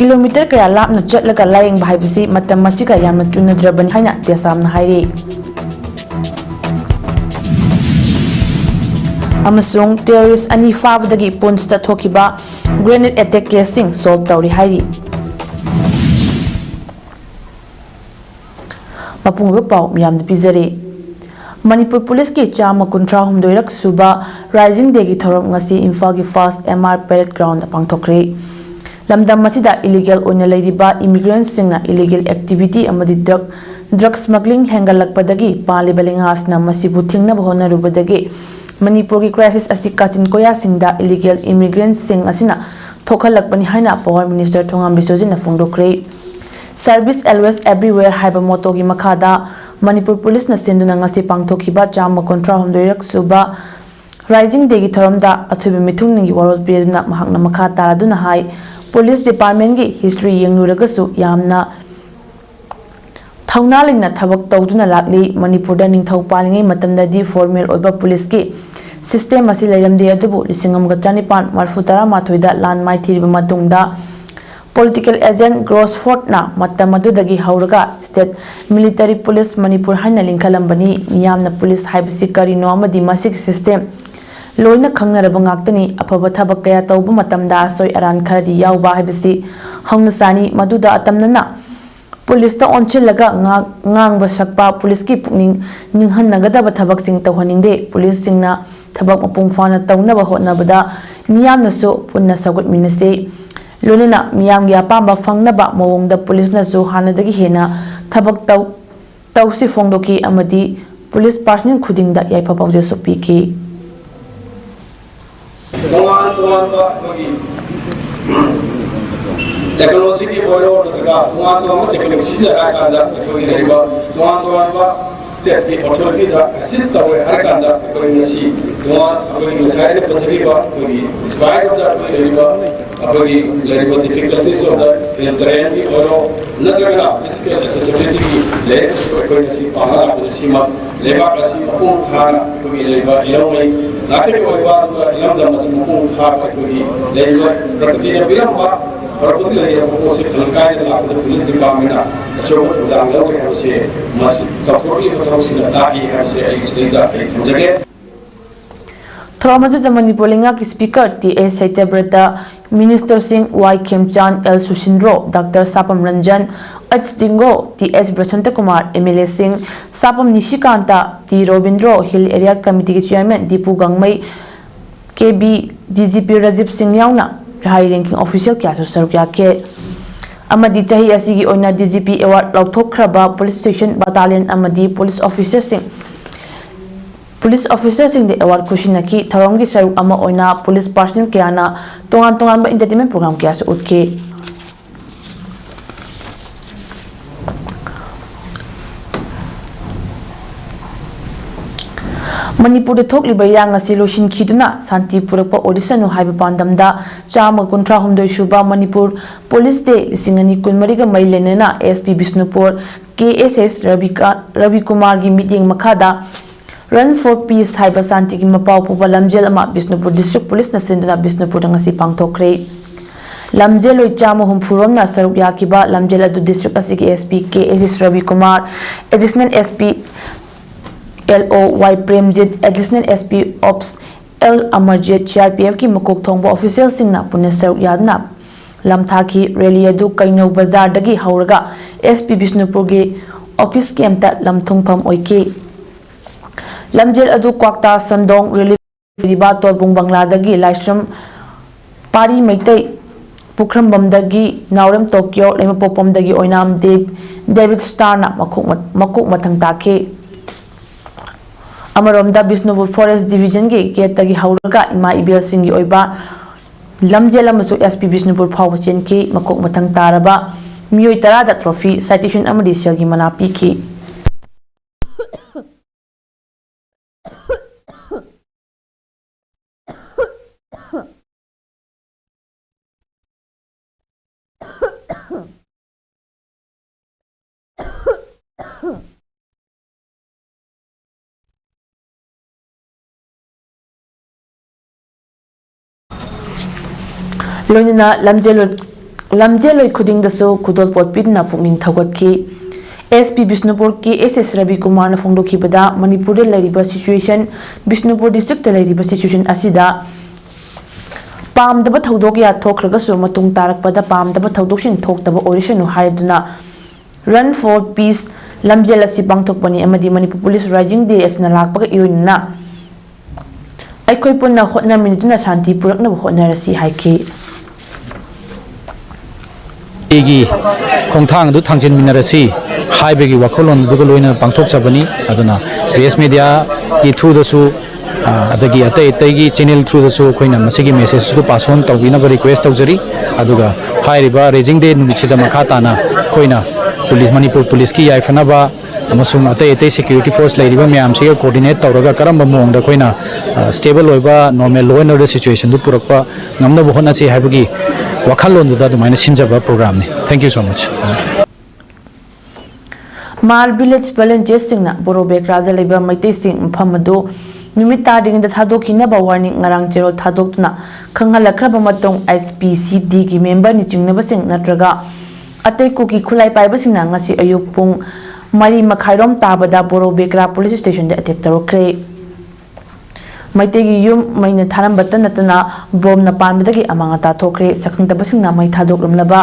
kilometer kaya lapna chatlaga layeng bhaibasi matam masika yamna chunnadrabani haina tesamna hairi amasung terrorist ani fabadagi punsta thokiba grenade attack casing solve tawri hairi mapungba pau miyamna pizare Manipur Police ki chama kuntra humdoirak suba Rising Day ki thorom ngasi Imphal ki First MR Parade Ground pangthokre lamdam masida illegal oina leiriba immigrants singna illegal activity amadi drug smuggling hengalakpadagi palibalingas na masibu thingna bhona rubadagi Manipur ki crisis asi kachin koya singda illegal immigrants sing asina thokhalakpani haina Power Minister Thongam Bisojin na phongdokre Service always everywhere haiba motto gi makhada Manipur Police na sinduna ngasi pangthokiba chama kontra humdoirak suba Rising Day gi thoromda athubi mithung ningi warot piaduna mahakna makha taraduna hai Police Department gi history yengnuragasu yamna thauna lingna thabak tawduna lakli Manipur da ningthau palingai matamda di formal oiba police ki system asi leiramde adubu lisingam ga chanipan marfutara mathoida lan mai thiriba matungda Political agent Grossford na matamadudagi hauraga state military police Manipur haina lingkhalambani miyamna police haibasi karino amadi masik system loina khangnaraba ngaktani afaba thabak kaya tawba matamda soi aran kharadi yawba haibasi hangnasani maduda atamnana police ta onchilaga ngangba sakpa police ki pukning ninghannagadaba thabak sing tawhaningde police singna thabak mapung fana tawnaba hotnabada miyamna so punna sagut minase Lunina miyam ya pamba fangnaba mawongda police na zu hanadagi hena thabak tawsi phongdoki amadi police personnel khudingda yaipa pawje sopiki technology ki bolo daga tuan technology da kanda ko iriba tuan state ki authority da assist tawe har kanda ko inisi tuan ko inisi pathiba ko spite of that iriba apagi leriba difficulties of the terrain ki bolo nadraga physical accessibility ki le ko inisi pahana ko sima leba kasi ko khana ko iriba ilomai nakte ko ba ilam da masim ko khana ko leriba prakti biramba Pertama lagi yang fokus terkait dengan Police Department, coba ulang lagi harus masih terpuruli betul sila lagi harus istilahnya terjaga. Thamadu Manipur linga ki speaker TA Saitabrata Minister Singh Y Khemchan L Sushindro Dr Sapam Ranjan H Dingo TS Brachanta Kumar MLA Singh Sapam Nishikanta T Robindro Hill Area Committee Chairman Dipu Gangmai KB DGP Rajib Singh Yauna high ranking official kya sarukya ke amadi chahi asigi oina DGP award lauthokhraba police station battalion amadi police officers sing the award kushinaki tharomgi saruk ama oina police personnel kyana tongan ba entertainment program kya su utke Manipur de thokliba yang asi losin khiduna santi purakpa audition no haiba pandamda chama kontra humdoi shuba Manipur Police Day singani kunmari ga mailenena SP Bisnupur KSS Ravi Kumar gi meeting makhada Run for Peace haiba santi gi mapau puba lamjel ama Bisnupur District Police na senduna Bisnupur ngasi pangthokre lamjel oi chama humfurom na saruk yakiba lamjel adu district asi gi SP KSS Ravi Kumar additional SP LOY Premjit Additional SP Ops L Amarjit CRPF ki makok thongba official singna punna saruk yadna lamthaki rally adu Kainau Bazar dagi hauraga SP Bisnupur gi office ki amta lamthungpham oike lamjel adu kwakta sandong rally riba torbung bangla dagi laisram pari maitai pukrambam dagi nauram Tokyo lemapopam dagi oinam David Star na makok mathang take Amaromda Bisnupur Forest Division ge gate gi hauraga ima ibel singi oiba lamjela masu SP Bisnupur phawchen ki makok mathang taraba mioi tarada trophy citation amadi selgi mana piki Loinina lamjelo lamjeloi khudingdasu khudol potpidna pungning thawgatki SP Bisnupur ki SS Ravi Kumar na phongdokhibada Manipur de lairiba situation Bisnupur district de lairiba situation asida pamdaba thodok ya thokragasu matung tarakpada pamdaba thodok sing thoktaba orisanu haiduna Run for Peace lamjel asi pangthokpani amadi Manipur Police Rising Day asna lakpaga iyunna aikoi punna hotna minutuna shanti purakna hotnarasi haiki egi khongthang du thangjin minarasi haibegi wakolon duga loina pangthok chabani aduna press media ki through da su adagi atai gi channel through da su khoina masigi message su pass on tawina ba request tawjari aduga hairiba raising day numichida makata na khoina police Manipur police ki yaifana ba amasung atai security force lairiba myam se coordinate tawraga karamba mong da khoina stable oiba normal law and order situation du purakpa ngamna bo hona si haibagi wakhalon da du maina sinjaba program ni thank you so much Mal village volunteers singna borobek raja leba maitei sing phamadu numita ding da thadokina ba warning ngarang jero thadokna khangalakraba matong SPCD ki member ni chingnaba sing natraga atei ko ki khulai paiba singna ngasi ayuk pung mari makhairom tabada borobekra police station da attack tarokre maitei gi yum maina tharam batana bom na panbadagi amanga ta thokre sakhangtaba singna mai thadokramlaba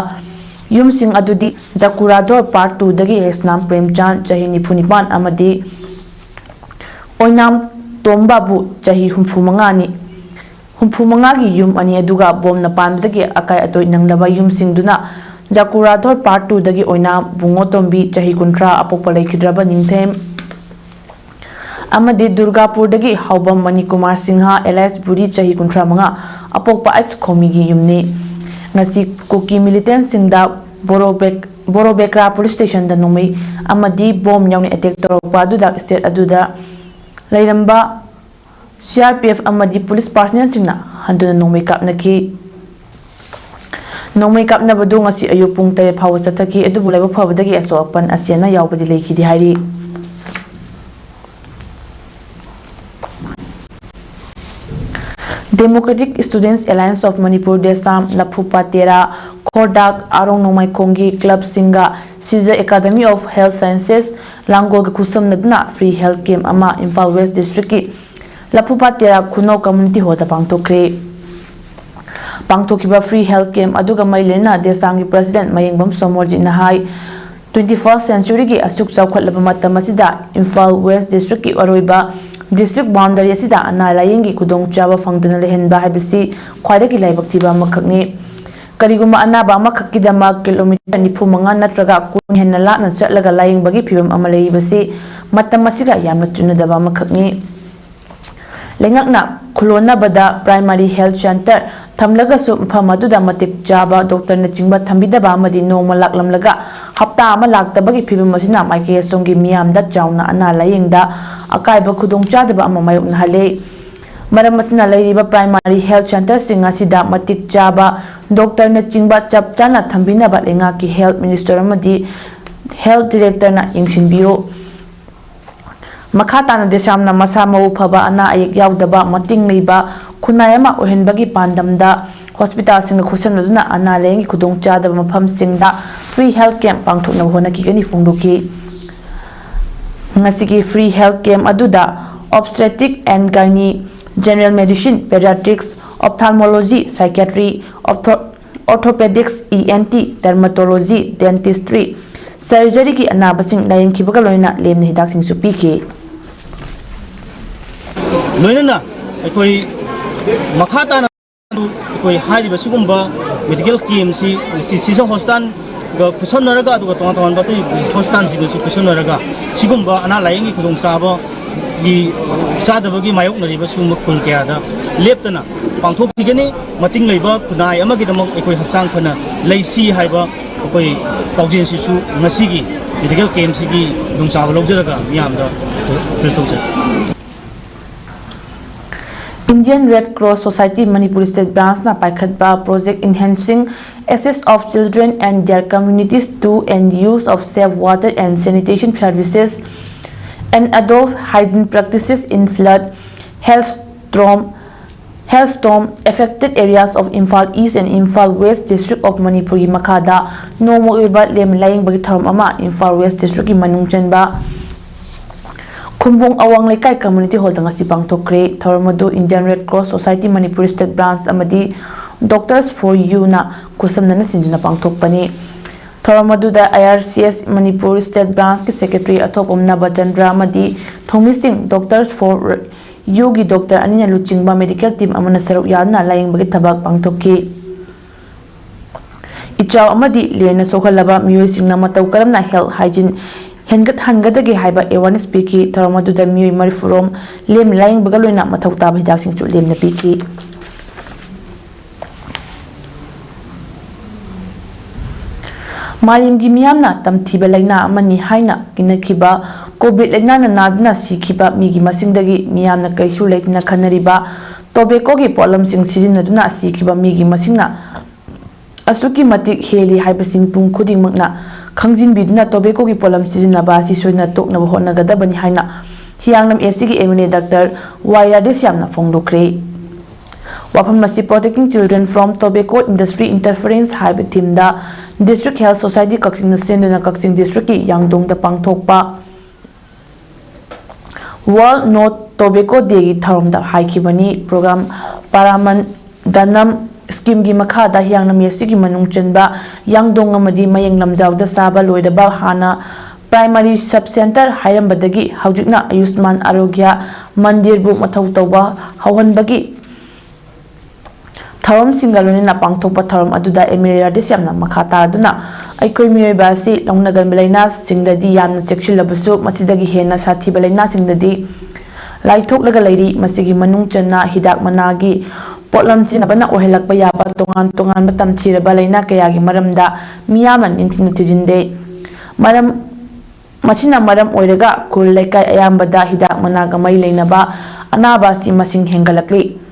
yum sing adudi Jakurador part 2 dagi Esnam Premchand chahi nipunipan amadi Oinam Tombabu chahi humfumanga gi yum ani aduga bom na pan dagi akai atoi nanglaba yum sing duna Jakurador part 2 dagi Oinam Bungotombi chahi kuntra apokpa laikhidraba ningthem amadi Durgapur dagi Haubam Manikumar Singha Elias Buri chahi kuntra manga apokpa ats khomi gi yumni ngasi koki militant singda borobekra police station da nomai amadi bom yauni attack torokpa aduda state aduda lairamba CRPF amadi police personnel singna handuna nomai kapna badu ngasi ayupung tare phawa chathaki adubu laiba phawdagi asopan asiana yawbadi leikidi hairi Democratic Students Alliance of Manipur Desam Laphupa Tera Khodak Arong Nomai Kongi Club Singa Caesar Academy of Health Sciences Langol Kusam Nadna Free Health Camp Ama Imphal West District ki Laphupa Tera Kuno Community Hoda Pangtokhiba Free Health Camp aduga mailena Desangi President Mayengbam Somorji Nahai 21st century ki asuk chawkhatlaba matam asida Imphal West District ki aroiba district boundary asida ana layengi kudong chaba fangdana lehenba habisi khwaidagi laibaktiba makhakni kariguma anaba makhakidama kilometer 95 natraga kun henna lana chatlaga layengbagi phibam amalei basi matam asiga yamna chunadaba makhakni lengakna khulona bada primary health center thamlaga su phamaduda matik chaba doctor na chingba thambidaba amadi noma laklamlaga hapta ama laktabagi phibam asina maike songi miyamda chauna ana layengda akaiba khudong chadaba ama mayuk nahale maram asina lairiba primary health center singa sida matik chaba doctor na chingba chap chana thambina ba lenga ki health minister amadi health director na yingsinbiyo makata na desamna masa mau phaba ana ayek yaudaba mating leiba khunayama ohenbagi pandamda hospital singa khosanaduna ana lengi khudong chadaba mafam singda free health camp pangthokna hona ki gani fungdoki ngasigi free health camp aduda obstetric and gynae general medicine pediatrics ophthalmology psychiatry orthopedics ENT dermatology dentistry surgery ki anabasing layen khibaga loina lemna hidak sing su pike loina akoi makhata na akoi haji basugumba medical camp si hospital ga kusonaraga aduga tongan batu hospital si kusonaraga sigumba ana layengi kudong sabo gi sadabagi mayok nari basum khun kya da leptana pangthok tigani mating leiba kunai amagi damok ekoi hapchang phana leisi haiba ekoi tawjin si su ngasigi medical camp sigi dong sabo lojaraga miyam da filtose Indian Red Cross Society Manipur State Branch na paikhatba project enhancing access of children and their communities to and use of safe water and sanitation services and adult hygiene practices in flood, hailstorm affected areas of Imphal East and Imphal West District of Manipur gi makhada nongma oiba lem laying bagi tharom ama Imphal West District gi manung chenba Kumbung Awang Lekai Community Hall dang si pangthokre tharom adu Indian Red Cross Society Manipur State Branch amadi Doctors for You na kusamna na sinjuna pangthokpani Thoramadhuda IRCS Manipur State Branch ki Secretary Athopom Nabachandra amadi Thomi Singh Doctors for You gi Doctor Anina Luchingba Medical Team amana saruk yana laying bagi thabak pangthokki Ichaw amadi lena sokhalaba miyoi singna matau karamna health hygiene hengat hangadagi haiba awareness piki Thoramadhuda miyoi marifurom lem laying bagaloina mathau tab hidak sing chu lem na piki Malim gi miyamna tamthiba laina amani haina kinakhiba covid laina na nadna sikhiba migi masingdagi miyamna kaisu leitina khanariba tobacco gi problem sing sizinaduna sikhiba migi masingna asuki matik heli haibasing pung khuding makna khangjin biduna tobacco gi problem sizinaba si soina tokna hona gadabani haina hiyangnam AC gi MNA Dr. Waira Desyamna phongdokre Wafam masi protecting children from tobacco industry interference haiba team da District Health Society Kaksing na senduna Kaksing District ki Yangdong da pangthokpa World No Tobacco Day gi tharom da haikibani program PAODAM scheme gi makha da hiyangnam yasi gi manung chenba Yangdong amadi mayeng lamjaw da saba loidaba hana primary sub center hairambadagi haujikna Ayushman Arogya Mandir bu mathau tawba hauhanbagi Tharom singaloni na pangthokpa tharom aduda MLA Desyamna makhata aduna aikoi miyoi basi longnagan belaina singdadi yamna chekchilabusu masidagi hena sathi belaina singdadi laithok laga leiri masigi manung channa hidak managi potlam chinabana ohelakpa yaba tongan batam thiraba leina kayagi maramda miyaman intinu tijinde maram machina maram oiraga kul lekai ayambada hidak managa mai leinaba anaba si masing hengalakli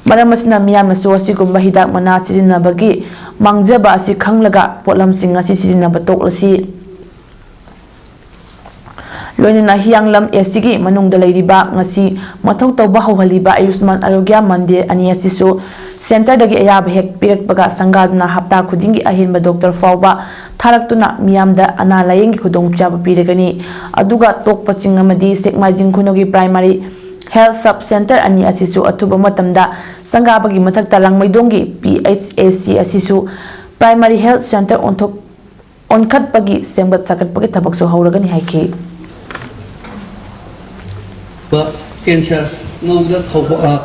Maramasina miyamnasu asigumba hidak mana sizinabagi mangjaba asi khanglaga potlam sing asi sizinaba toklasi loinana hiyanglam esigi manungda leiriba ngasi mathau tawba hawhaliba Ayushman Arogya Mandir ani asisu center dagi ayaba hek pirakpaga sangadna hapta khudingi ahinba doctor fawba tharaktuna miyamda ana layengi khudongchaba piragani aduga tokpaching amadi sekmajing khunogi primary Health Sub Center ani asisu athuba matamda sangabagi mathakta langmaidongi PHAC asisu Primary Health Center onkhatpagi sembat sakatpagi thabaksu hauragani haike cancer ngawda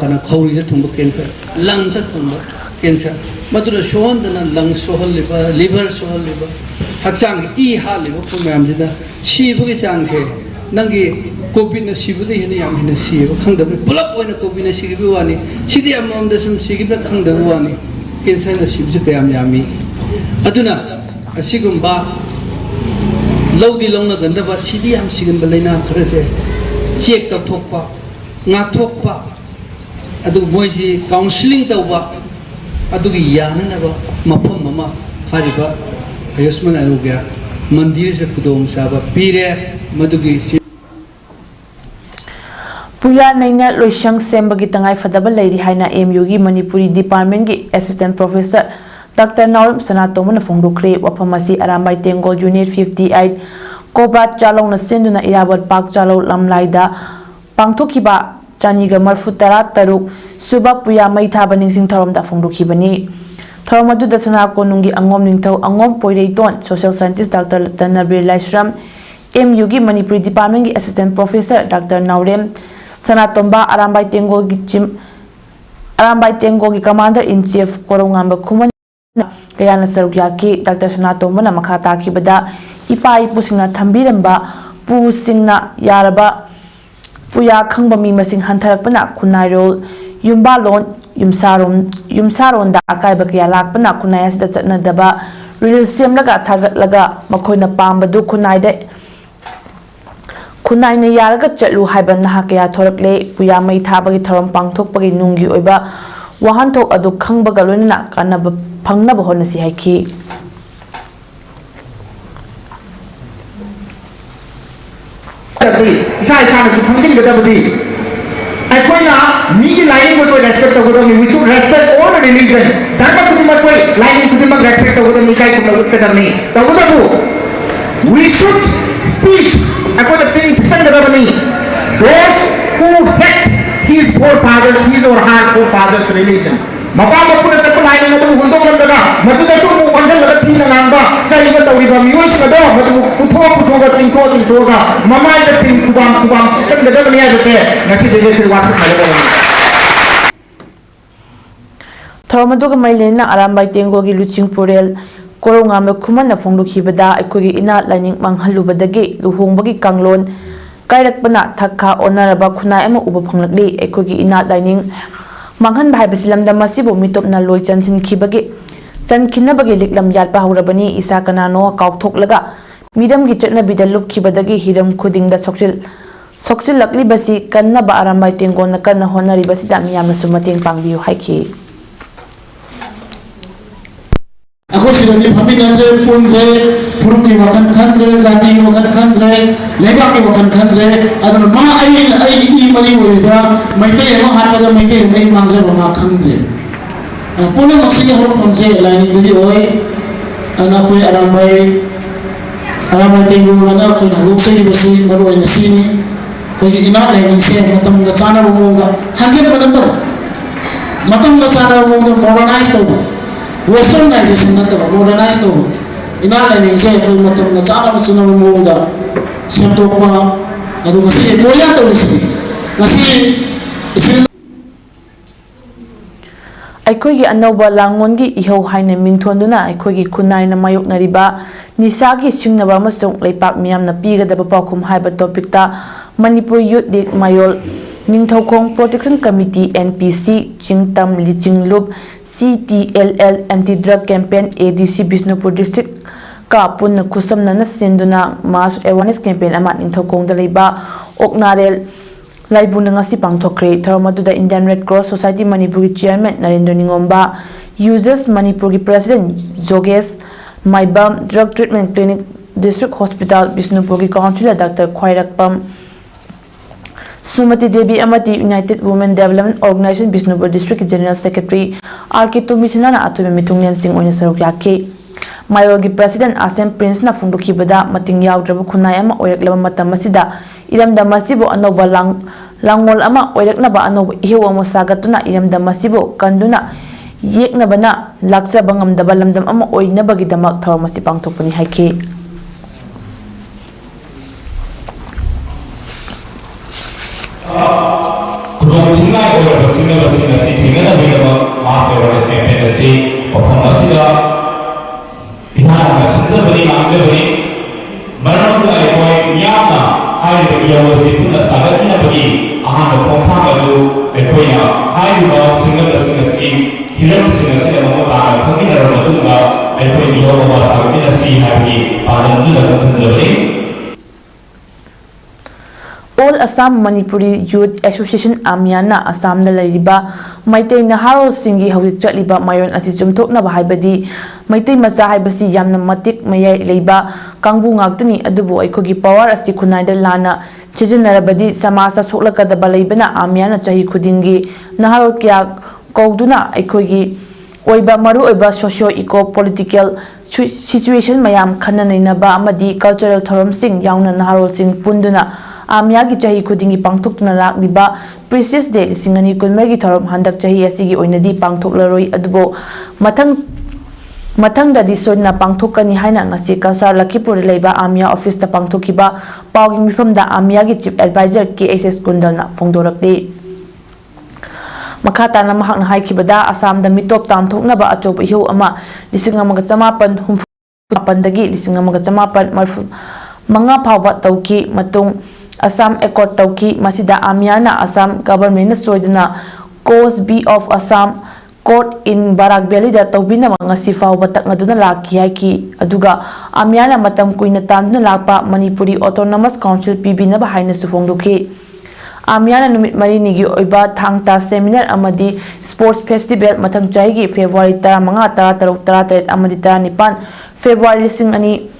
kana khawri thumba cancer lung sa thumba cancer madura shohandana lung sohaliba liver sohaliba hakchang I haliba kumam jida chibagi changse nangi COVID na sibudi hini yam hina siba khangdabu pulap oina COVID na sigibu wani sidi amamda sum sigibra khangdabu wani cancer na sibju kayam yami aduna asigumba lawdi lawna gandaba sidi yam sigimba leina kharase check ta thokpa nga thokpa adu boisi counseling tawba adugi yananaba mafam mama hariba Ayushman Arogya Mandir se khudong saba pire madugi Puya naina loisang sembagi tangai fadaba leiri haina MU gi Manipuri Department gi Assistant Professor Dr. Naurim Sanatomana phongdokre waphamasi Arambai Tengol Unit 58 Kobat Chalong na senduna Irabat Park Chalo lamlaida pangthokiba chaniga marfutara taruk suba puya mai thaba ningsing tharom da phongdokhibani tharom adu da sana ko nungi angom ningthau angom poireiton social scientist Dr. Tanabir Laisram MU gi Manipuri Department gi Assistant Professor Dr. Naurem Sanatomba Arambai Tengol gi Commander in Chief Korongamba Khuman kayana sarugyaki Dr. Sanatomba na makhata khibada ipai pusingna thambiramba pusingna yaraba puya khangba mi masing hantharakpana khunairol yumbalon yumsaron da akaiba kya lakpana khunaya sida chatna daba ril semlaga thagatlaga makhoina pambadu khunaina yaraga chatlu haiba naha kya thorakle puya mai thabagi tharom pangthokpagi nunggi oiba wahanthok adu khangbaga loina kanaba phangnaba honasi haiki sai sa su phangin ga dabdi ai koi na मीगी लाइनिंग को respect तगोदमी we should respect all religion धर्म खुदिमक कोई लाइनिंग खुदिमक respect तगोदमी काय कुमगुत कदमी तगोदबु वी शुड स्पीक अकोद थिंग संगदबनी those who hate his forefathers his or her forefathers religion mapa mapuna sa lain na tu hundok lang daga matu da su mu konjal daga tin na namba sa iba tawri ba miyon sa do matu putho ga singko ga mama da tin kubam system daga niya jate nasi jeje fir wat sa daga Thormaduga Mailena Arambai Tengogi Luching Purel Koronga Mekuman na Fonglukibada Ikogi Ina Lining Manghalubadagi Luhongbagi Kanglon Kairakpana Taka Onaraba Kuna Emma Ubapangli Ikogi Ina Lining Manghan Bhai Basilam da Masibo Mitop na Loy Chansin Kibagi Chan Kinabagi Liklam Yalpa Hurabani Isa Kanano Kautok Laga Midam Gitna Bidalup Kibadagi Hidam Kuding da Soksil Lakli Basi Kanaba Arambai Tengon Nakana Honari Basidam Yamasumating Pangview Haiki Aku sudah pamit andre punre puruki wakan khandre jati wakan khandre leba ke wakan khandre adana ma ai I mari woriba maite ema harpada maite mari mangsa ma khandre puna maksudnya hor pamse lain ini oi ana koi aramai tinggu lana koi haluk sei besi maru ai sini koi ina lain se matam ga chana rumunga hanjir pada to matam ga chana rumunga modernize to Westernization na to modernized to ina lain se koi matam ga chana chuna rumunga septo pa adu masi korea to isi ngasi Aikogi Anova Langongi Iho Haina Mintonduna Aikogi Kunai na Mayok Nariba Nisagi Singnaba Masong Lepak Miam na Piga da Bapakum Haiba Topicta Manipur Youth League Mayol Ningthokong Protection Committee NPC Chingtam Liching Loop CTLL Anti-Drug Campaign ADC Bisnupur District Ka Pun na Kusam na Sinduna Mass Awareness Campaign Amat Ningthokong Daliba Oknarel Laibuna ngasi pangthokre Thormaduda Indian Red Cross Society Manipur Chairman Narendra Ningomba Users Manipur President Jogesh Maibam Drug Treatment Clinic District Hospital Bisnupur Councillor Dr. Khwairakpam Sumati Devi Amati United Women Development Organization Bisnupur District General Secretary RK Tumisana Atume Mitunglen Singh Oina Saruk Yake Mayogi President Asem Prince na Fundukibada Mating Yaudраbu Khunai ama Oiraklaba Matam Masida Iramda Masibo Anova Langol ama Oiraknaba Anova Ihu ama Sagatuna Iramda Masibo Kanduna Yeknabana Laksa Bangam Dabalamdam ama Oinabagi Damak Thormasi Pangtopuni Haiki All Assam Manipuri Youth Association Amiana Assam na lariba Maitay Naharo Singi Hawik Chatliba Mayon Asi Chumtok na Bahaybadi Maitay Maza Haybasi Yamna Matik Mayay Leiba Kangbu Ngagtani Adubo Aikogi Power Asi Kunayda Lana Chijanarabadi Samasa Soklakada Balaybana Amiana Chahi Kudingi Naharo Kya Kauduna Aikogi Oiba Maru Oiba Socio-Eco Political Situation Mayam Kananainaba Amadi Cultural Thorum Singh Yauna Naharo Singh Punduna Amyagi Chahi Kudingi Pangtuk na Lakniba Precious Day Singani Kunmagi Thorum Handak Chahi Asigi Oinadi Pangtuk Laroi Adubo Matang da Disod na Pangtukani Haina Ngasi Kasar Lakipur Leiba Amya Office da Pangtukiba Pawing Mifam da Amyagi Chief Advisor KSS Kundal na Fongdorakli Makata na mahak na haikibada Assam da mitop tamtuk na ba Achob Iho ama Lisingamagatamapan Humpandagi Lisingamagatamapan Mga Pawbat Tauki Matung Assam Accord Tauki Masida Amiana Assam Government Soidana Cause B of Assam Court in Barak Valley da Taubina mga sifaw batak nga doon na laki haiki aduga Amiana matam kuy na tando na lakpa Manipuri Autonomous Council PB na bahay na sufong luki Amiana numit marinigi oiba thangta seminar amadi sports festival matang jaygi February tara mga tara taruk tara tarit amadi tara nipan February lising ani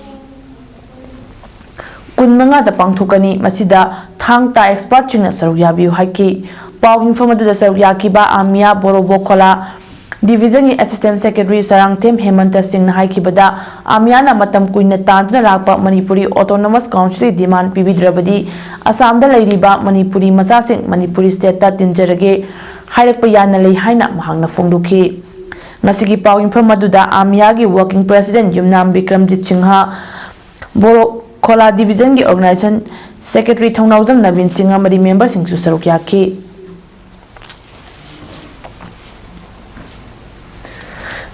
kun mga da pangthukani masida thangta expert chingna saruyabiu haiki Pau Info Maduda Saruk Yakiba Amia Borobokola Division Assistant Secretary Sarangthem Hemanta Singh Haikibada Amiana Matam Kuina Tanduna Lakpa Manipuri Autonomous Council demand Pibidrabadi Assam da Lairiba Manipuri Masasing Manipuri State Tinjarage Hairakpa Yana Lei Haina Mahangna Fongduki Nasigi Pau Info Maduda Amiagi Working President Yumnam Bikramjit Singha Borokola Division Organization Secretary Thongnauzam Navin Singh amadi member Singh Saruk Yaki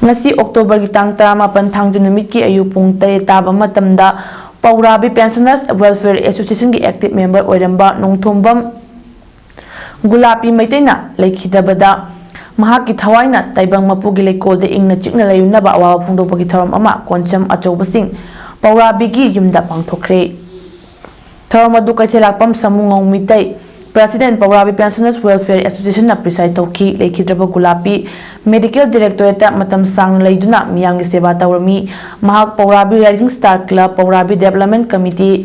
Ngasi October ki tang 18 thang Junumit ki ayu pung 3 taba matamda Paurabi Pensioners Welfare Association ki active member oiramba Nongthombam Gulapi Maitena Laikhidabada Mahaki Thawaina Taibang Mapugi Lekode Ingna Chikna Layunaba Awa Pungdopagi Thoram Ama Koncham Achobasing Paurabi ki yumda pangthokre Thoram adu kaithelakpam samungong mitai President Paurabi Pensioners Welfare Association na preside tauki Laikhidraba Gulapi Medical Directorate matam sang laiduna miyanggi seba tawrami mahak Paurabi Rising Star Club Paurabi Development Committee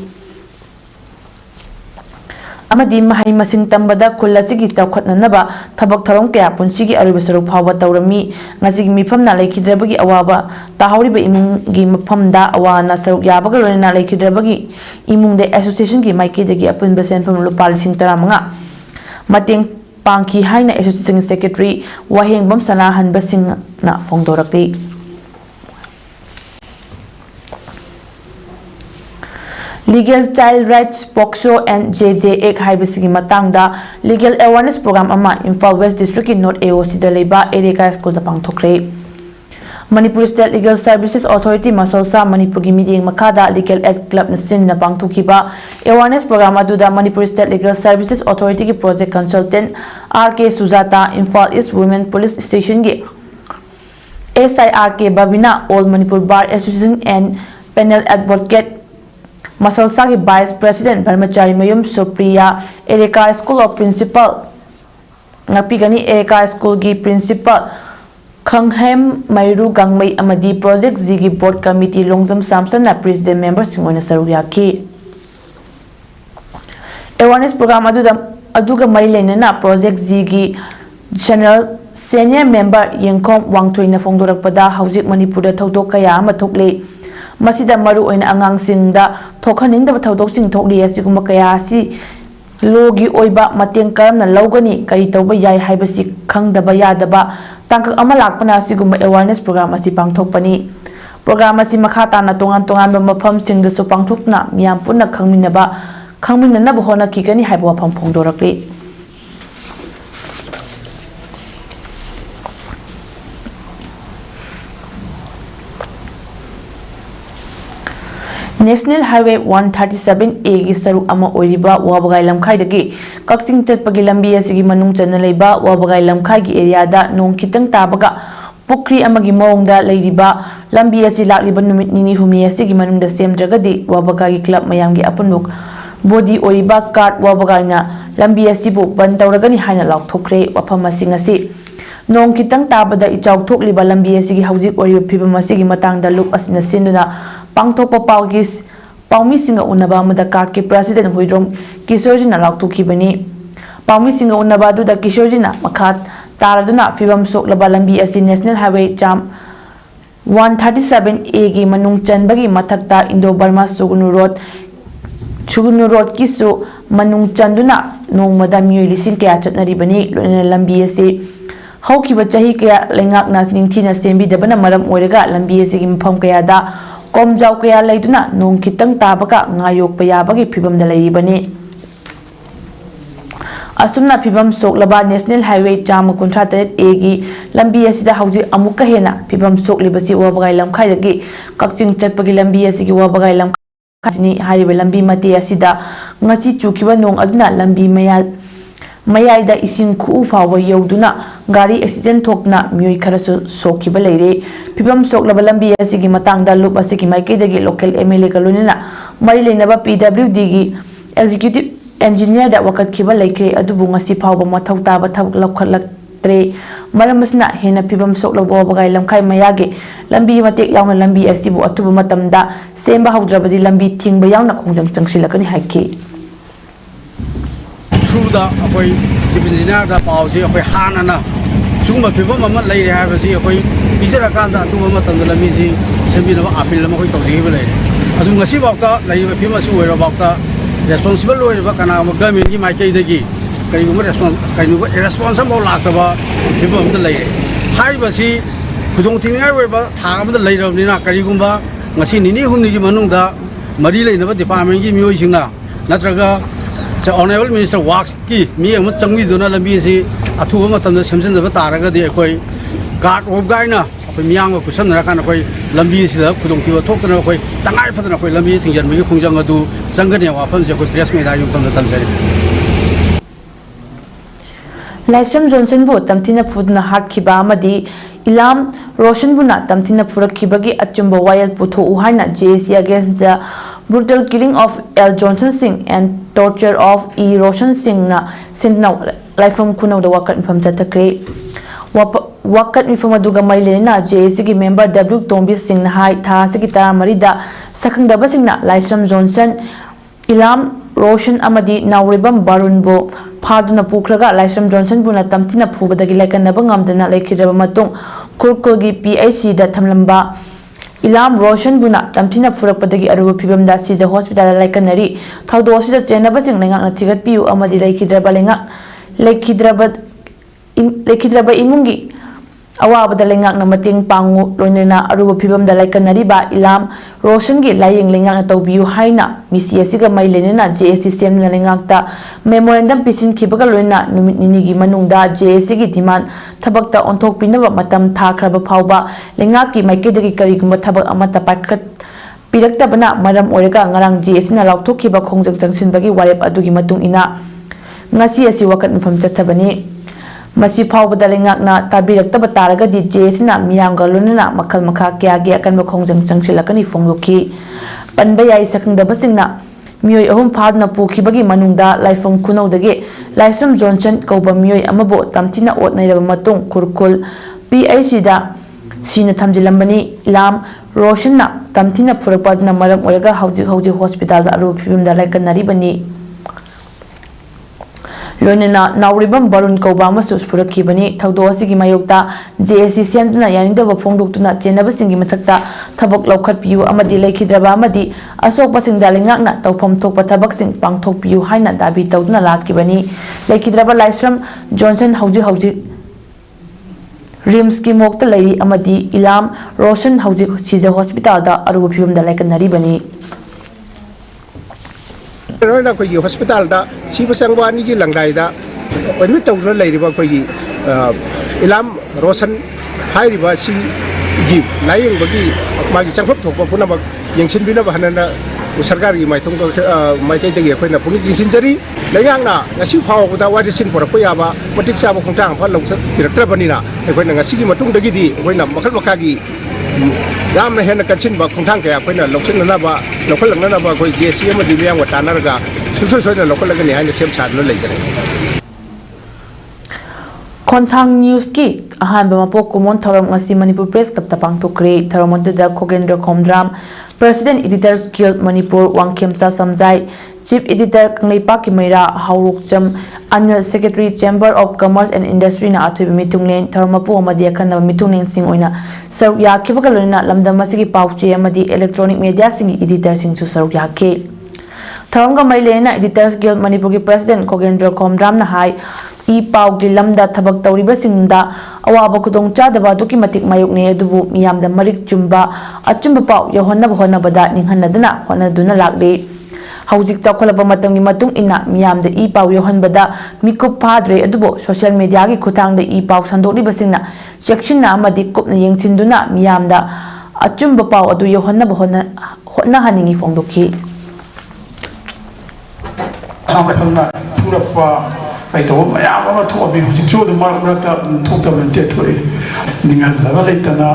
amadi mahai masing tambada kulasigi chawkhatnanaba thabak tharom kaya punsigi aruba saruk phawba tawrami ngasigi mifamna laikhidrabagi awaba tahawriba imungi mafamda awana saruk yabaga loina laikhidrabagi imungde association gi maikidagi apunba senfam lupa 35 mateng Pangki Haina Association Secretary Waheng Bam Sanahan Basing na Fongdorakli Legal Child Rights POCSO and JJ Ek Haibasigi Matangda Legal Awareness Program Ama Imphal West District in North AOC da Leba Erika School da Pangthokre Manipur State Legal Services Authority Masolsa Manipur gi meeting makada Legal Aid Club Nasin na Pangthokiba Awareness Program aduda Manipur State Legal Services Authority ki Project Consultant RK Sujata Imphal East Women Police Station gi SIRK Babina All Manipur Bar Association and Panel Advocate Masolsa ki Vice President Brahmachari Mayum Supriya Erika School of Principal Ngapigani Erika School gi Principal Khanghem Mairu Gangmai amadi Project Zigi Board Committee Longzam Samson na President Member Singona Saruyaki Awareness Program aduga mailena na Project Zigi General Senior Member Yengkom Wangthoina Fongdorakpada Hauzik Manipurda Thodok kaya ama thokle Masida maru oina angangsingda thokhaningda thodok thokli asiguma kaya si logi oiba mateng karamna lawgani kari tawba yai haibasi khangdaba yadaba tangkak ama lakpana asiguma awareness program asi pangthokpani program asi makha tana tongan mafam singdasu pangthokna miyam punna khangminaba hona kigani haiba wafam phongdorakli National Highway 137A gi saruk ama oiriba wabagai lamkhai dagi kakching chatpagi lambi asigi manung chana leiba wabagai lamkhai gi area da nong kitang tabaga pukri amagi maungda leiriba lambi asi lakliba numit nini humi asigi manungda semdragadi wabagai club mayamgi apunmuk body oiriba card wabagai na lambi asibu ban tawragani haina laukthokre wafam asing asi nong kitang tabada ichau thokliba lambi asigi haujik oriba phibam asigi matangda loop asina sinduna Pangthokpa Paugis Paumi Singa Unaba Mudakar ki President Huidrom Kishorjina Laukthokibani Paumi Singa Unaba du da Kishorjina Makhat Taraduna Fibam Sok Laba Lambi asi National Highway Jam 137A gi manung chanbagi mathakta Indo Burma Sugunu Road kisu manung chanduna nongmada miyoi lising kaya chatnaribani loina lambi asi haukiba chahi kaya lengak nas ningthina sembi dabana maram oiraga lambi asi gi mpham kaya da Komjau kaya laiduna nong kitang tabaka ngayok payabagi phibam da lairibani asumna phibam soklaba National Highway Jam 138A gi lambi asida hauji amuka hena phibam soklibasi wabagai lamkhai dagi kakching chatpagi lambi asigi wabagai lamkhai ni hariba lambi mate asida ngasi chukiba nong aduna lambi mayai da ising khu fawa yauduna gari accident thokna myoi kharasu sokiba leire phibam soklaba lambi asigi matangda loop asigi maikidagi local MLA kalunina mari lenaba PWD gi executive engineer da wakat khiba leikre adubu ngasi phawba mathau taba thak lokhatlaktre maramasna hena phibam soklaba bagai lamkhai mayage lambi matek yauna lambi asibu atubu matamda semba haudrabadi lambi thingba yauna khongjang changsilakani haike through the chief ꯏꯟꯖꯤꯅꯤꯌꯥꯔꯗ ꯄꯥꯎꯁꯤ ꯑꯩꯈꯣꯏ ꯍꯥꯟꯅꯅ ꯁꯤꯒꯨꯝꯕ ꯐꯤꯕꯝ ꯑꯃ ꯂꯩꯔꯦ ꯍꯥꯏꯕꯁꯤ ꯑꯩꯈꯣꯏ ꯄꯤꯖꯔꯀꯥꯟꯗ ꯑꯊꯨꯕ ꯃꯇꯝꯗ ꯂꯝꯕꯤꯁꯤ ꯁꯦꯝꯕꯤꯅꯕ ꯑꯥꯄꯤꯜ ꯑꯃ ꯑꯩꯈꯣꯏ ꯇꯧꯖꯈꯤꯕ ꯂꯩꯔꯦ ꯑꯗꯨ ꯉꯁꯤꯐꯥꯎꯗ ꯂꯩꯔꯤꯕ ꯐꯤꯕꯝ ꯑꯁꯤ ꯑꯣꯏꯔꯐꯥꯎꯗ ꯔꯦꯁꯄꯣꯟꯁꯤꯕꯜ ꯑꯣꯏꯔꯤꯕ ꯀꯅꯥꯒꯨꯝꯕ ꯒꯚꯔꯟꯃꯦꯟꯠꯀꯤ ꯃꯥꯏꯀꯩꯗꯒꯤ ꯀꯔꯤꯒꯨꯝꯕ ꯔꯦꯁꯄꯣꯟꯁ ꯑꯃꯐꯥꯎ ꯂꯥꯛꯇꯕ ꯐꯤꯕꯝ ꯑꯃꯗ ꯂꯩꯔꯦ ꯍꯥꯏꯔꯤꯕꯁꯤ ꯈꯨꯗꯣꯡꯊꯤꯅꯤꯡꯉꯥꯏ ꯑꯣꯏꯕ ꯊꯥꯛ ꯑꯃꯗ ꯂꯩꯔꯕꯅꯤꯅ ꯀꯔꯤꯒꯨꯝꯕ ꯉꯁꯤ ꯅꯤꯅꯤ ꯍꯨꯝꯅꯤꯒꯤ ꯃꯅꯨꯡꯗ ꯃꯔꯤ ꯂꯩꯅꯕ ꯗꯤꯄꯥꯔꯠꯃꯦꯟꯠꯀꯤ ꯃꯤꯑꯣꯏꯁꯤꯡꯅ ꯅꯠꯇ꯭ꯔꯒ ꯑꯣꯅꯔꯦꯕꯜ ꯃꯤꯅꯤꯁꯇꯔ ꯋꯥꯛꯁꯀꯤ ꯃꯤ ꯑꯃ ꯆꯪꯕꯤꯗꯨꯅ ꯂꯝꯕꯤ ꯑꯁꯤ ꯑꯊꯨꯕ ꯃꯇꯝꯗ ꯁꯦꯝꯖꯤꯟꯗꯕ ꯇꯥꯔꯒꯗꯤ ꯑꯩꯈꯣꯏ ꯒꯥꯔꯗ ꯑꯣꯐ ꯒꯥꯏꯅ ꯑꯩꯈꯣꯏ ꯃꯤꯌꯥꯝꯒ ꯈꯨꯠꯁꯝꯅꯔꯀꯥꯟꯗ ꯑꯩꯈꯣꯏ ꯂꯝꯕꯤ ꯑꯁꯤꯗ ꯈꯨꯗꯣꯡꯊꯤꯕ ꯊꯣꯛꯇꯅ ꯑꯩꯈꯣꯏ ꯇꯉꯥꯏ ꯐꯗꯅ ꯑꯩꯈꯣꯏ ꯂꯝꯕꯤ ꯊꯤꯡꯖꯤꯟꯕꯒꯤ ꯈꯣꯡꯖꯪ ꯑꯗꯨ ꯆꯪꯒꯅꯤ ꯋꯥꯐꯝꯁꯦ ꯑꯩꯈꯣꯏ ꯄ꯭ꯔꯦꯁ ꯃꯤꯗꯤꯌꯥꯒꯤ ꯃꯐꯝꯗ ꯊꯝꯖꯔꯤ ꯂꯥꯏꯁ꯭ꯔꯝ ꯖꯣꯟꯁꯟꯕꯨ ꯇꯝꯊꯤꯅ ꯐꯨꯗꯨꯅ ꯍꯥꯠꯈꯤꯕ ꯑꯃꯗꯤ इलाम रोशनबुना तमथिना फुरखिबगी अचुंबा वायल पुथोउ हाइना JAC against the brutal killing of L Johnson Singh and torture of E Roshan Singh na sinna laifam kunau da wakat mifam chatakre wakat mifam aduga mailena JAC gi member W Tombi Singh na hai tha sigi taramari da sakhangdaba singh na Laisram Johnson Elam Roshan अमदी नावरिबम बारुनबो फादुना पुखरगा Laisram Johnson बुना तमथिना फुबदगी लाइकनबा ngamdana laikhiraba matung kurkulgi PAC da thamlamba Ilam रोशन बुना तमथिना फुरकपदगी अरुब फिबमदा सिजा hospital लाइकनरी थाउदो सिदा चेनबा सिंग लेंगाकना थिगत PU अमदी laikhidraba imungi अवाबद लेंगाकना मतिंग पांगु लोइनेना अरुब फिबमदा लाइकनरीबा Ilam रोशन गी लायेंग लेंगाकना तौबियु हाइना मिसी असिगा माइलेनेना JAC सेमना लेंगाकता मेमोरेंडम पिसिन खिबगा लोइना नुमित निनिगी मनुंगदा JAC गी डिमांड थबकता ओंथोक पिनबा मतम थाखरबा फावबा लेंगाकी माइकेदगी करिगुंबा थबक अमता पाखत पिरक्तबना मरम ओरेगा ngarang JAC na लाउथोखिबा खोंजक जंगसिनबगी वारेप अदुगी मतुंग इना ngasi asi wakat mफम चथबनी मसी फावबदा लेंगाकना ताबिरक्तबा तारगदी JAC ना मियांगा लोनना मखल मखा क्यागी अकनबा खोंजंग चंगसिलकनी फोंगलोखी पनबा याई सखंगदबसिंगना मियोय अहुम फादना पुखिबगी मनुंगदा लाइफम खुनौदगे लाइसम जॉनसन कौबा मियोय अमबो तमथिना ओतनैरबा मतुंग कुरकुल PAC दा सीना थमजिलंबनी इलाम रोशनना तमथिना फुरकपादना मरम ओरगा हौजिक हॉस्पिटल दा अरुब फिबमदा लाइकनरीबनी लोनना नावरिबम बरुन कौबा मसुस फुरखिबनी थौदो असिगी मायोक्ता JAC सेमदुना यानिदबा फोंदोक्तुना चेनबसिंगी मथक्ता थबक लौखटपियु अमदी लेखिद्रबा अमदी असोकपसिंगदा लेंगाकना तौफम थोकपा थबकसिंग पांगथोकपियु हाइना दाबी तौदुना लाखिबनी लेखिद्रबा लाइसम जॉनसन हौजिक रिम्स की मोक्ता लैरी अमदी इलाम रोशन हौजिक सिजा हॉस्पिटल दा अरुब फिबमदा लाइकनरीबनी रोना कोई हॉस्पिटल दा सिब संगवानी की लंगाइदा एडमिट तौर लेरिबा कोई इलाम रोशन हाइरिबा सी गी लायंगबगी मागी चंगफप थोकबा पुनबक यंगसिनबिनबा हनना सरकारगी माइथुंग माइकैदगी अखोइना पुनि जिसिनजरी लेयांगना ngasi फावबदा वादिसिन परपो याबा मटिक चाबा खोंथांग फा लौस पिरक्त्रबनिना अखोइना ngasi gi matung dagidi अखोइना मखल मखागी यामना हेन कंसिन बा खोंथांग कया अखोइना लौसिननाबा लौखलंगनाबा अखोइ JAC अमदि मियांग तानरगा सुसु सोइना लौखलगनि हाइना सेम सादना लेजरे खोंथांग न्यूज की अहानबा मपो कुमोन थौरम ngasi Manipur Press Club ta pangthokre थौरमोंदुदा खोगेंद्र खोमद्राम President Editors Guild Manipur Wangkhemsa Samjai Chief Editor Kanglaipa ki Meira Haurukcham Anil Secretary Chamber of Commerce and Industry na athui mitunglen thormapu amadi akanna mitunglen sing oina saruk yakhibaga loina lamdam asigi pauche amadi electronic media sing editor sing su saruk yakhe thoromga mailena Editors Guild Manipur ki President Khogendra Khomdram na hai e pau gi lamda thabak tawriba singda awaba khudong chadaba duki matik mayukne adubu miyamda marik chumba achumba pau yohonna bada ninghanadana honaduna lakle हौजिक चाखलबा Matangi मतुंग इना मियामदा ई पाउ योहनबदा मिकुप फाद्रे अदुबो social media की खुतांगदा ई पाउ संदोलिबसिंगना सेक्शनना अमदि कुपना यंगसिंदुना मियामदा अचुंबा पाउ अदु योहनबा होना हनिंगी फोंदोखी सामना थुरपा पैतो मयाम अमा थोबि हुजिक जोद मारमरता थोक्तबन जेथोइ निंगल लगा लेतना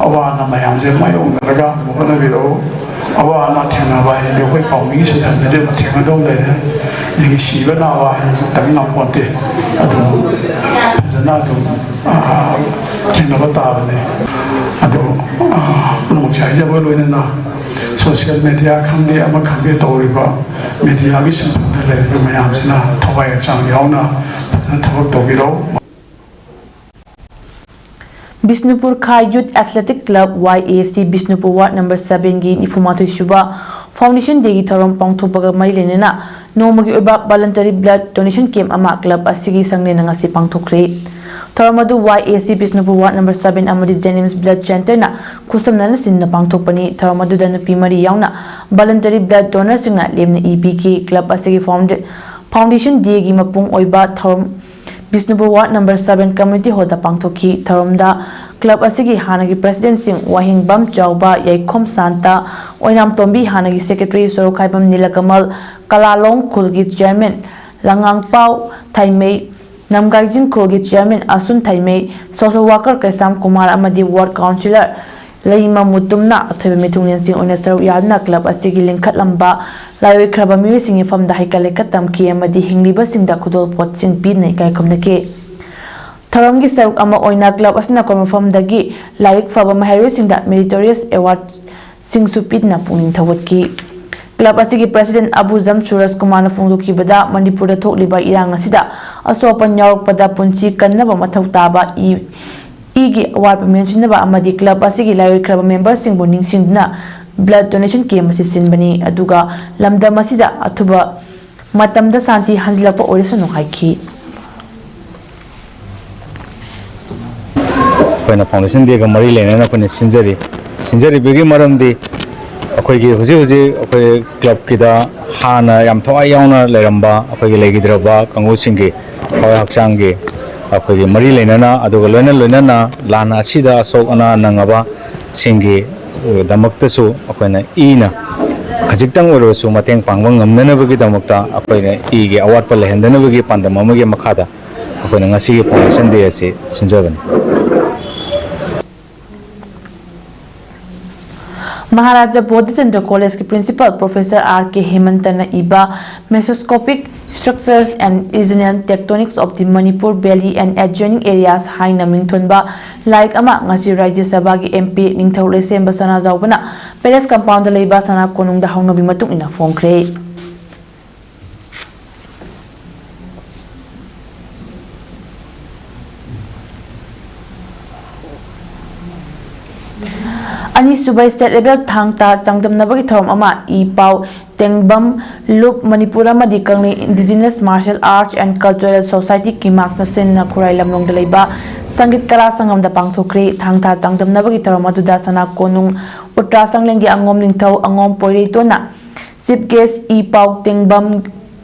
अवाना मयाम जे मायोंगरगा मोहना बिरो अवाना थेंगबा हे होय पाउमी सदनदे थेंगदौ लेने निगि सिबना वा तंगना पोते अदु जना दु थेंगबा ताबने अदु नोचाइजबो लोइना सोशल मीडिया खंगे अमा खंगे तौरिबा मीडिया की संबंध ꯂꯩꯔꯤꯕ ꯃꯌꯥꯝꯁꯤꯅ ꯊꯋꯥꯏ ꯍꯛꯆꯥꯡ ꯌꯥꯎꯅ ꯐꯖꯅ ꯊꯕꯛ ꯇꯧꯕꯤꯔꯣ Bishnupur Khai Youth Athletic Club YAC Bishnupur Ward number 7 gi Nifumathoi Suba Foundation Day gi Thorom Pangthopaga Mai Lenena Nomagi Oba Voluntary Blood Donation Camp ama club asigi sangne ngasi pangthokre Thoramadu YAC Bishnupur Ward number 7 amadi Jennings Blood Center na kusamna sinna pangthokpani Thoramadu da nupi mari yauna Voluntary Blood Donor singna lemna EBK club asigi Foundation Day gi mapung oiba Thoram Bishnupur Ward number 7 Community Hall da pangthoki Tharomda club asigi hanagi president sing Wahing Bam Chauba Yaikhom Santa Oinam Tombi hanagi secretary Sorokhaibam Nilakamal Kalalong Khulgi chairman Langang Pau Thaimei Namgaijin Khulgi chairman Asun Thaimei social worker Kaisam Kumar amadi ward councillor Laima Mutumna athobe mitunglen sing oina saru yadna club asigi lingkhat lamba Laioi Kraba Miri Singi from the Haikale Katam Ki Amadi Hingliba Sing da Kudol Pot Sing Pin Kai Komnake Tharomgi Saruk Ama Oina Club Asna Koma from the Gi Laik Faba Mahari Sing da Meritorious Award Sing Supit na Pungin Tawatki Club Asigi President Abu Zam Suras Kumana Funduki Bada Manipura Tokliba Irang Asida Asopan Yarok Pada Punchi Kanaba Matau Taba Igi Award Mentionaba Amadi Club Asigi Laioi Kraba members Sing Buning Singna blood donation camp asisin bani aduga lamda masida athuba matamda santi hanjilapa orisanu haiki koina foundation de ga mari lene na kone sinjari bigi maramdi akoi gi huji akoi club kida hana yam thawai yauna leramba akoi gi legidraba kangu singi thawai hakchang gi akoi gi mari lene na aduga loina na lana asida sok ana nangaba singi damaktasu akoina ina khajiktang orosu mateng pangwang ngamnanabagi damakta akoina igi award pa lehendanabagi pandam amagi makhada akoina ngasi gi foundation day ase sinjabani Maharaja Bodhichandra College ki principal Professor R.K. Hemantana iba mesoscopic structures and regional tectonics of the Manipur Valley and adjoining areas haina mingthonba like ama ngasi Rajya Sabha gi MP Ningthaule Semba Sana Jaubana Palace compound leiba sana konungda haunabi matung ina phongkre Ani Subai State level thangta changdam nabagi thorom ama I pau tengbam loop Manipura madi kangni Indigenous Martial Arts and Cultural Society ki makna sen na khurai lamlong dalaiba sangit kala sangam da pangthokre thangta changdam nabagi thorom aduda sana konung utra sanglengi angom ningthau angom poirei tona chief guest I pau tengbam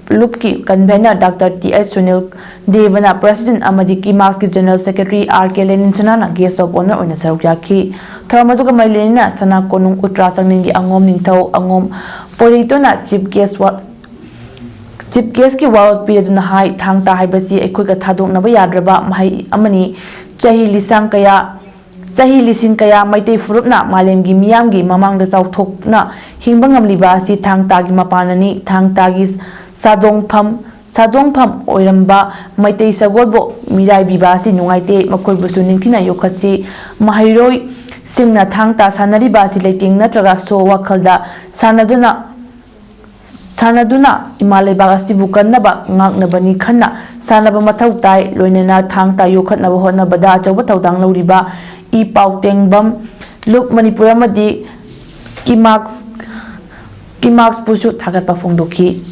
Lupki convener Dr. T.S. Sunil Devana President Amadi Kimax ki General Secretary R.K. Leninchana na guest of honor oina sarukya Tharamaduga Mailena Sana Konung Utra Sangningi Angom Ningthau Angom Poritona Chief Guest ki World Period Hai Thangta Haibasi Equiga Thadok Naba Yadraba Mahai Amani Chahi Lising Kaya Maite Furupna Malemgi Miyamgi Mamang da Sauthokna Hingbangam Libasi Thangtagi Mapanani Thangtagi Sadongpham Oiramba Maite Sagolbo Mirai Bibasi Nungaite Makoibusu Ningtina Yokatsi Mahairoi Singna Thangta Sanari Basi Lighting Natraga So Wakalda Sanaduna Imale Bagasi Bukanaba Nabani Kana Sanaba Matautai Loinena Thangta Yokat Nabahona Bada Chaubatang Luriba I Pau Tengbam Look Manipura Madi Kimax Pusu Tagat Pafongdoki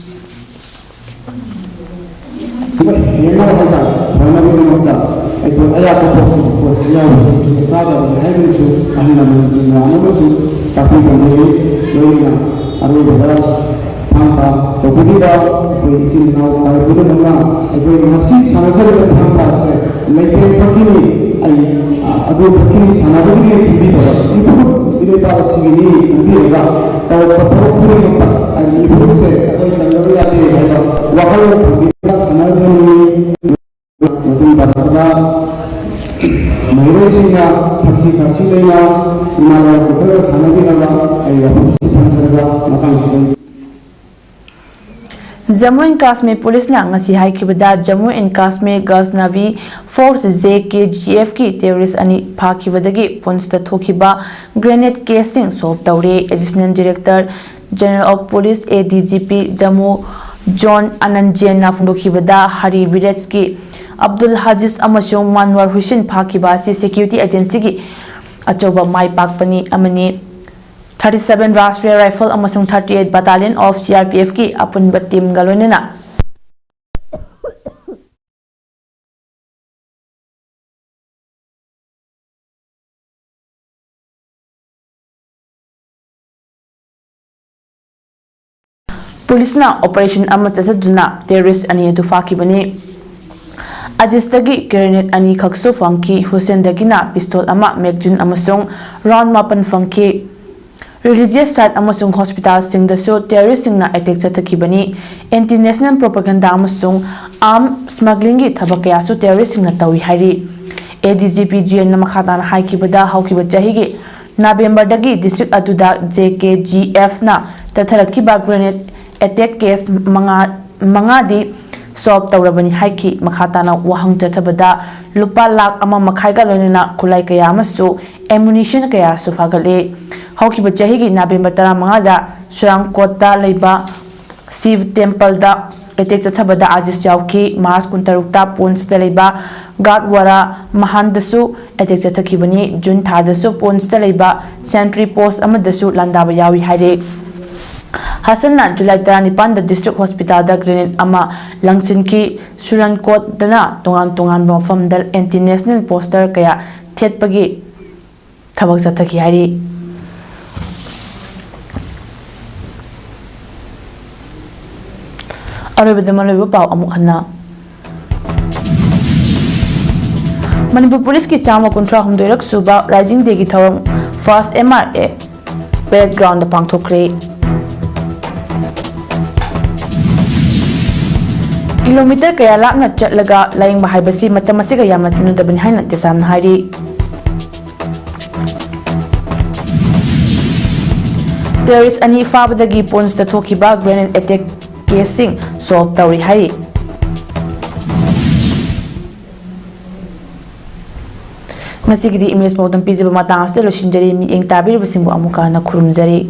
Jammu and Kashmir Police na ngasi haikibada Jammu and Kashmir Girls Navy Force JKGF ki terrorist ani phakibadagi punsta thokiba grenade casing solve tawre. Additional Director General of Police ADGP Jammu John Ananjena Fundokibada Hari Viretski Abdul Haziz Amasung Manwar Hussein Pakibasi Security Agency ki Achoba Mai Pakpani Amani 37 Rashtriya Rifle Amasung 38 Battalion of CRPF ki Apunba Team Galonena Police na operation Amataduna terrorist ani to Fakibani Ajistagi grenade ani kakso funky Hussein Dagina pistol ama Megjun Amasung round mapan funky religious site Amasung hospital sing the so terrorist sing na attack chatakibani anti-national propaganda Amasung arm smuggling gi thabakya so terrorist sing na tawi hari ADGP GN na makhatana haikibada haukiba jahigi November dagi district aduda JKGF na tatharakiba grenade attack case mangadi solve tawrabani haiki makhatana wahang tathabada lupa lakh ama makhaiga lonena khulai kaya amasu ammunition kaya su fagale haukiba chahigi November 15 da Surangkot da leiba Shiv temple da attack tathabada ajis yauki Mars kuntarukta Pons da leiba Gadwara Mahandasu attack tathakibani June thadasu Pons da leiba sentry post amadasu landaba yawi haire Hasanna July 19 the district hospital da grenade ama langsin ki Surangkot dana tongan mafam dal anti-national poster kaya thetpagi thabak chathaki hari Arabidamaloiba pau amuk hanna Manipur police ki chama kontra humdoirak suba rising day ki thawang first MRA background da pangthokre kilometer kaya lakna chatlaga laying bahay basi matamasiga yamna tunudabin hayna desam hari terrorist ani fabadagi pons da thokiba grenade attack casing solve tawri hari ngasigi di image PAODAM pijiba matang ase loshinjari mi eng tabir basingbu amuka na khurumjari